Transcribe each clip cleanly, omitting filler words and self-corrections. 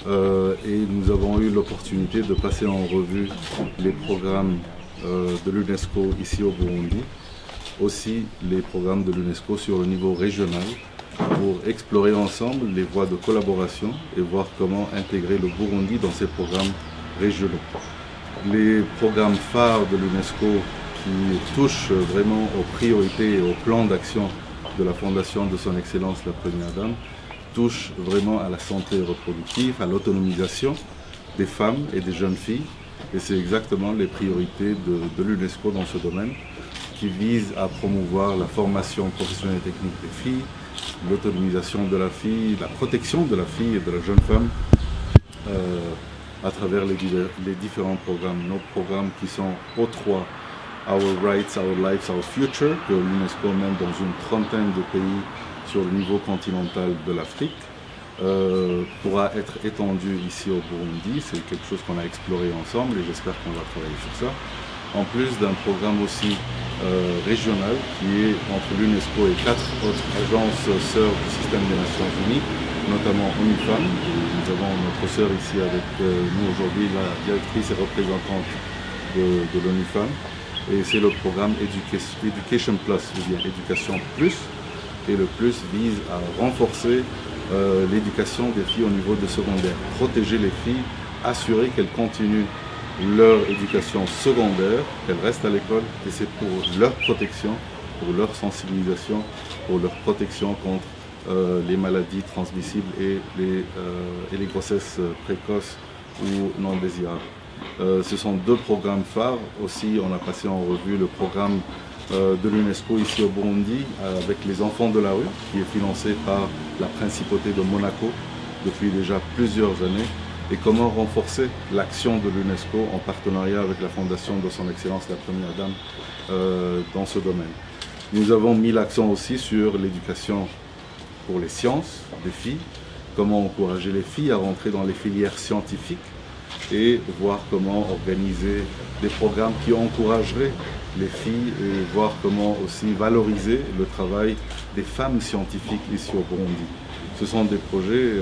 et nous avons eu l'opportunité de passer en revue les programmes de l'UNESCO ici au Burundi, aussi les programmes de l'UNESCO sur le niveau régional, pour explorer ensemble les voies de collaboration et voir comment intégrer le Burundi dans ces programmes régionaux. Les programmes phares de l'UNESCO qui touchent vraiment aux priorités et au plan d'action de la Fondation de Son Excellence la Première Dame touchent vraiment à la santé reproductive, à l'autonomisation des femmes et des jeunes filles. Et c'est exactement les priorités de l'UNESCO dans ce domaine, qui vise à promouvoir la formation professionnelle et technique des filles, l'autonomisation de la fille, la protection de la fille et de la jeune femme à travers les différents programmes. Nos programmes qui sont O3, Our Rights, Our Lives, Our Future, que l'UNESCO mène dans une trentaine de pays sur le niveau continental de l'Afrique, pourra être étendu ici au Burundi. C'est quelque chose qu'on a exploré ensemble et j'espère qu'on va travailler sur ça. En plus d'un programme aussi régional qui est entre l'UNESCO et 4 autres agences sœurs du système des Nations Unies, notamment ONU-Femmes. Nous avons notre sœur ici avec nous aujourd'hui, la directrice et représentante de l'ONU-Femmes. Et c'est le programme Education Plus, ou bien Éducation Plus. Et le plus vise à renforcer l'éducation des filles au niveau de secondaire, protéger les filles, assurer qu'elles continuent leur éducation secondaire, qu'elles restent à l'école, et c'est pour leur protection, pour leur sensibilisation, pour leur protection contre les maladies transmissibles et les grossesses précoces ou non désirables. Ce sont deux programmes phares. Aussi, on a passé en revue le programme de l'UNESCO ici au Burundi avec les enfants de la rue, qui est financé par la principauté de Monaco depuis déjà plusieurs années, et comment renforcer l'action de l'UNESCO en partenariat avec la Fondation de Son Excellence la Première Dame dans ce domaine. Nous avons mis l'accent aussi sur l'éducation pour les sciences des filles, comment encourager les filles à rentrer dans les filières scientifiques et voir comment organiser des programmes qui encourageraient les filles et voir comment aussi valoriser le travail des femmes scientifiques ici au Burundi. Ce sont des projets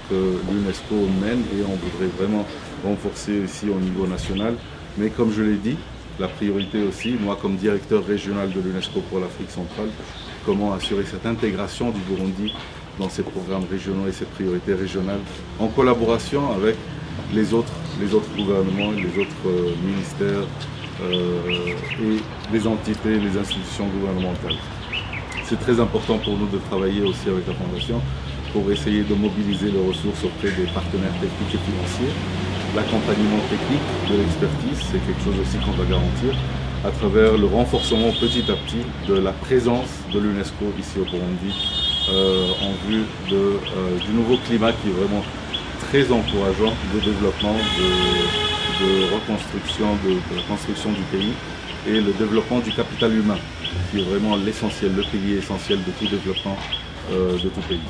que l'UNESCO mène et on voudrait vraiment renforcer ici au niveau national. Mais comme je l'ai dit, la priorité aussi, moi comme directeur régional de l'UNESCO pour l'Afrique centrale, comment assurer cette intégration du Burundi dans ces programmes régionaux et ces priorités régionales en collaboration avec les autres gouvernements, les autres ministères et les entités, les institutions gouvernementales. C'est très important pour nous de travailler aussi avec la Fondation pour essayer de mobiliser les ressources auprès des partenaires techniques et financiers. L'accompagnement technique de l'expertise, c'est quelque chose aussi qu'on va garantir à travers le renforcement petit à petit de la présence de l'UNESCO ici au Burundi en vue du nouveau climat qui est vraiment très encourageant de développement, de reconstruction, de la construction du pays et le développement du capital humain qui est vraiment l'essentiel, le pilier essentiel de tout développement de tout pays.